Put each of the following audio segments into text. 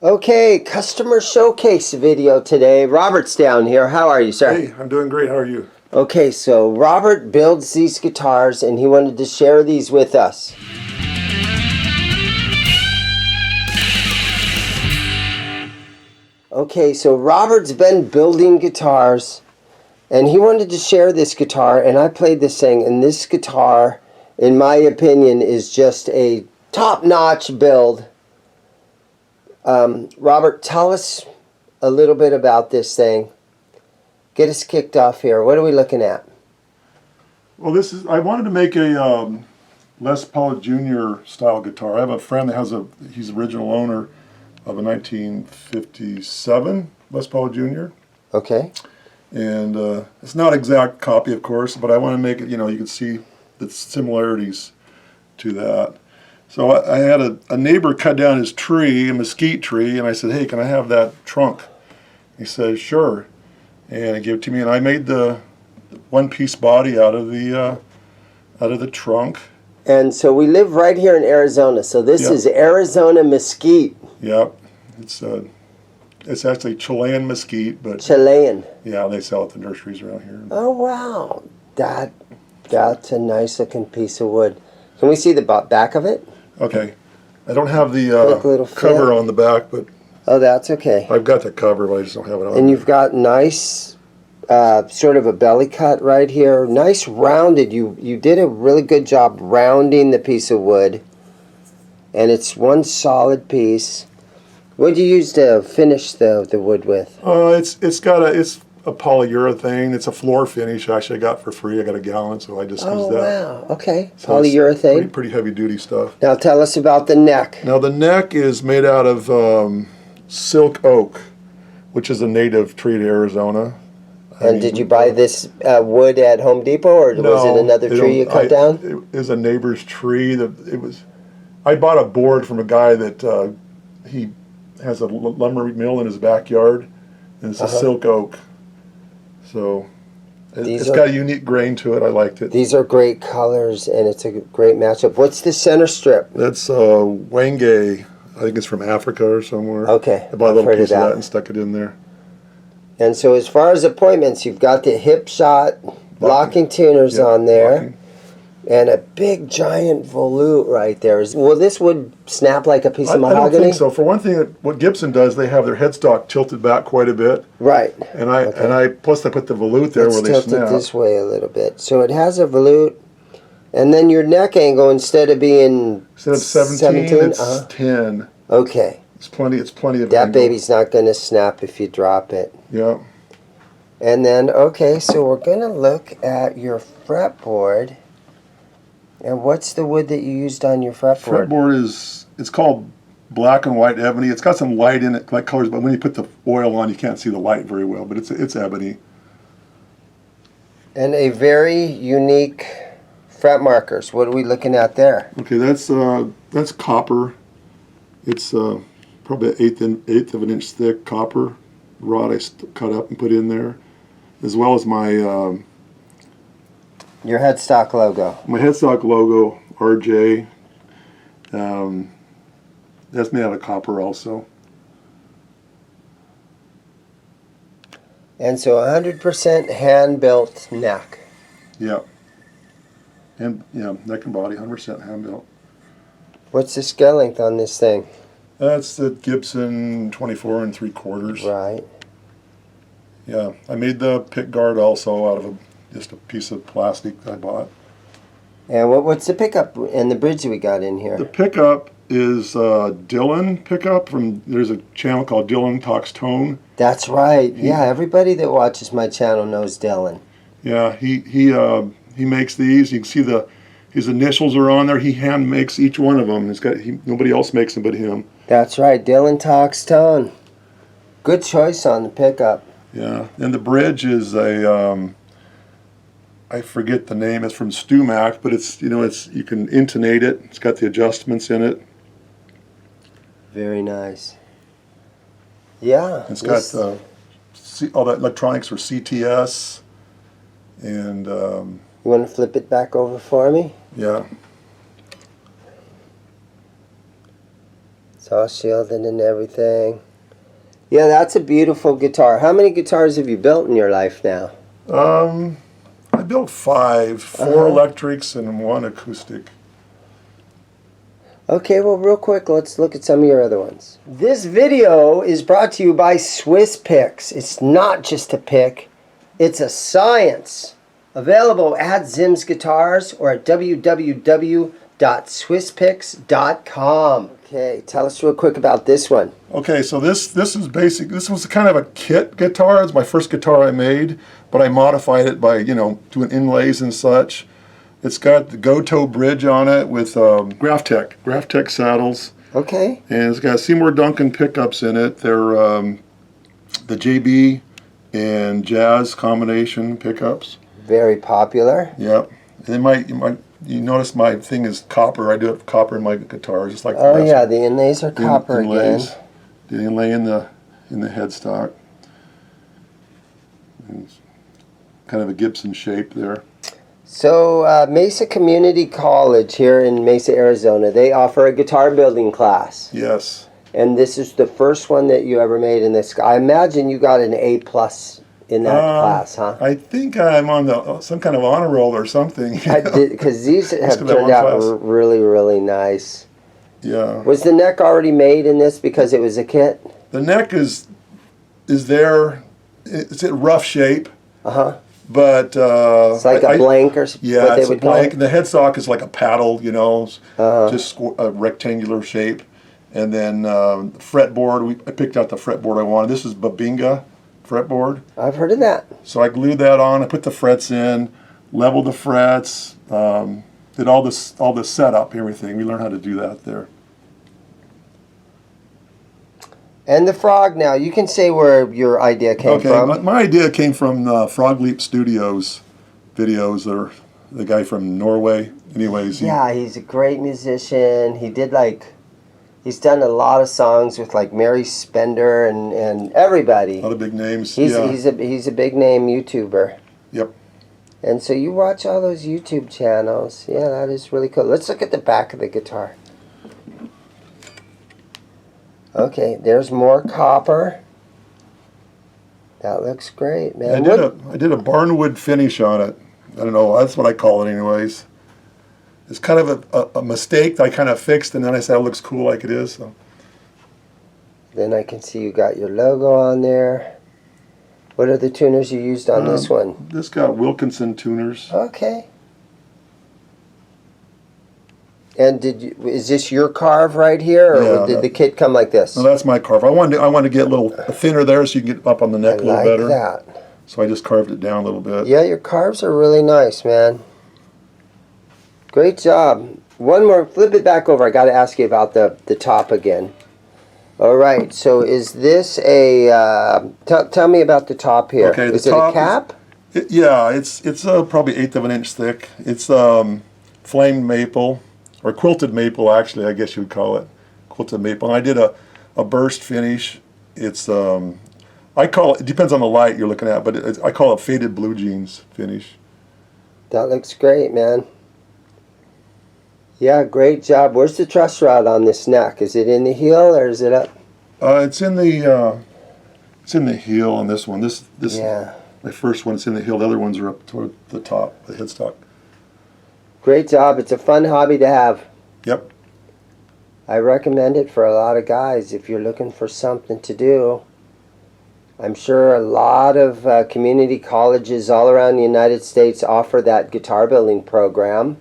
Okay, customer showcase video today. Robert's down here. How are you, sir? Hey, I'm doing great. How are you? Okay, so Robert builds these guitars and he wanted to share these with us. Okay, so Robert's been building guitars and he wanted to share this guitar, and I played this thing, and this guitar, in my opinion, is just a top-notch build. Robert, tell us a little bit about this thing. Get us kicked off here. What are we looking at? Well, I wanted to make a Les Paul Jr. style guitar. I have a friend that he's the original owner of a 1957 Les Paul Jr. Okay. And it's not an exact copy, of course, but I want to make it, you can see the similarities to that. So I had a neighbor cut down his tree, a mesquite tree, and I said, hey, can I have that trunk? He said, sure. And he gave it to me, and I made the one-piece body out of the trunk. And so we live right here in Arizona, so this is Arizona mesquite. Yep. It's actually Chilean mesquite, but Chilean. Yeah, they sell it at the nurseries around here. Oh wow, that's a nice looking piece of wood. Can we see the back of it? Okay, I don't have the cover on the back, but oh, that's okay. I've got the cover, but I just don't have it on. And you've got nice, sort of a belly cut right here. Nice rounded. You did a really good job rounding the piece of wood, and it's one solid piece. What did you use to finish the wood with? It's a polyurethane. It's a floor finish. Actually, I got for free. I got a gallon, so I just used that. Oh wow! Okay, so polyurethane. Pretty heavy duty stuff. Now tell us about the neck. Now the neck is made out of silk oak, which is a native tree to Arizona. And did you buy this wood at Home Depot, or was it another tree you cut down? It was a neighbor's tree. I bought a board from a guy that he has a lumber mill in his backyard, and it's a silk oak. So it's got a unique grain to it. I liked it. These are great colors, and it's a great matchup. What's the center strip? That's Wenge. I think it's from Africa or somewhere. Okay, I bought a little piece of that and stuck it in there. And so as far as appointments, you've got the hip shot locking tuners on there. And a big giant volute right there. Will this wood snap like a piece of mahogany? I don't think so. For one thing, what Gibson does, they have their headstock tilted back quite a bit. Right. And plus I put the volute there where they snap. Let's tilt it this way a little bit. So it has a volute, and then your neck angle, instead of 17, it's 10. Okay. It's plenty of that angle. Baby's not going to snap if you drop it. Yeah. And then, okay, so we're going to look at your fretboard. And what's the wood that you used on your fretboard? Fretboard it's called black and white ebony. It's got some light in it, like colors, but when you put the oil on, you can't see the light very well. But it's ebony. And a very unique fret markers. What are we looking at there? Okay, that's copper. It's probably an eighth of an inch thick copper rod I cut up and put in there, as well as my. Your headstock logo. My headstock logo, RJ. That's made out of copper also. And so 100% hand-built neck. Yeah. And neck and body, 100% hand-built. What's the scale length on this thing? That's the Gibson 24 3/4. Right. Yeah. I made the pick guard also out of just a piece of plastic I bought. And what's the pickup and the bridge we got in here? The pickup is Dylan pickup there's a channel called Dylan Talks Tone. That's right. Yeah, everybody that watches my channel knows Dylan. Yeah, he makes these. You can see his initials are on there. He hand makes each one of them. Nobody else makes them but him. That's right. Dylan Talks Tone. Good choice on the pickup. Yeah, and the bridge is I forget the name. It's from Stumac, but you can intonate it. It's got the adjustments in it. Very nice. Yeah. It's got all that electronics for CTS, and you want to flip it back over for me? Yeah. It's all shielded and everything. Yeah, that's a beautiful guitar. How many guitars have you built in your life now? I built 5, 4 electrics and 1 acoustic. Okay, well, real quick, let's look at some of your other ones. This video is brought to you by Swiss Picks. It's not just a pick, it's a science. Available at ZIMM'S Guitars or at www.swisspicks.com. Okay, tell us real quick about this one. Okay, so this is basic. This was kind of a kit guitar. It's my first guitar I made, but I modified it by, doing inlays and such. It's got the Goto bridge on it with Graphtec saddles. Okay. And it's got Seymour Duncan pickups in it. They're the JB and Jazz combination pickups. Very popular. Yep. And then you notice my thing is copper. I do have copper in my guitar, just like the Oh rest. yeah, the inlays are copper inlays. again. The inlay in the headstock. And it's kind of a Gibson shape there. So Mesa Community College here in Mesa, Arizona, they offer a guitar building class. Yes. And this is the first one that you ever made in this. I imagine you got an A+ in that class, huh? I think I'm on some kind of honor roll or something. Because these have turned out really, really nice. Yeah. Was the neck already made in this because it was a kit? The neck is there. It's in rough shape. Uh-huh. But it's like a blank or what they would call it. And the headstock is like a paddle, just a rectangular shape. And then fretboard, I picked out the fretboard I wanted. This is Babinga fretboard. I've heard of that. So I glued that on. I put the frets in, leveled the frets, did all the setup, everything. We learned how to do that there. And the frog now, you can say where your idea came from. Okay, my idea came from Frog Leap Studios videos. Or the guy from Norway. Anyways. Yeah, he's a great musician. He's done a lot of songs with like Mary Spender and everybody. A lot of big names. He's a big name YouTuber. Yep. And so you watch all those YouTube channels. Yeah, that is really cool. Let's look at the back of the guitar. Okay, there's more copper. That looks great, man. I did a barnwood finish on it. I don't know, that's what I call it anyways. It's kind of a mistake that I kind of fixed, and then I said it looks cool like it is. So. Then I can see you got your logo on there. What are the tuners you used on this one? This got Wilkinson tuners. Okay. And is this your carve right here, or did the kit come like this? No, that's my carve. I wanted to get a little thinner there so you can get up on the neck a little better. I like that. So I just carved it down a little bit. Yeah, your carves are really nice, man. Great job. One more, flip it back over. I got to ask you about the top again. All right, so is this a, tell me about the top here. Okay, is it a cap? Yeah, it's probably 1/8 of an inch thick. It's flamed maple, or quilted maple actually, I guess you would call it. Quilted maple. And I did a burst finish. It's, I call it depends on the light you're looking at, but I call it faded blue jeans finish. That looks great, man. Yeah, great job. Where's the truss rod on this neck? Is it in the heel or is it up? It's in the heel on this one. This yeah. My first one. It's in the heel. The other ones are up toward the top, the headstock. Great job. It's a fun hobby to have. Yep. I recommend it for a lot of guys if you're looking for something to do. I'm sure a lot of community colleges all around the United States offer that guitar building program.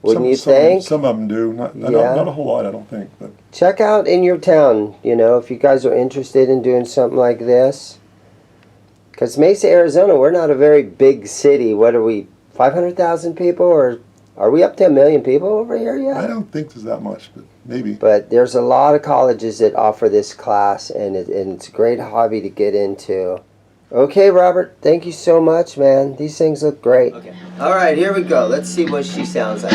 Wouldn't you think? Some of them do. Not a whole lot, I don't think. But check out in your town, if you guys are interested in doing something like this. Because Mesa, Arizona, we're not a very big city. What are we, 500,000 people? Or are we up to 1 million people over here yet? I don't think there's that much, but maybe. But there's a lot of colleges that offer this class, and it's a great hobby to get into. Okay, Robert, thank you so much, man. These things look great. Okay. All right, here we go. Let's see what she sounds like.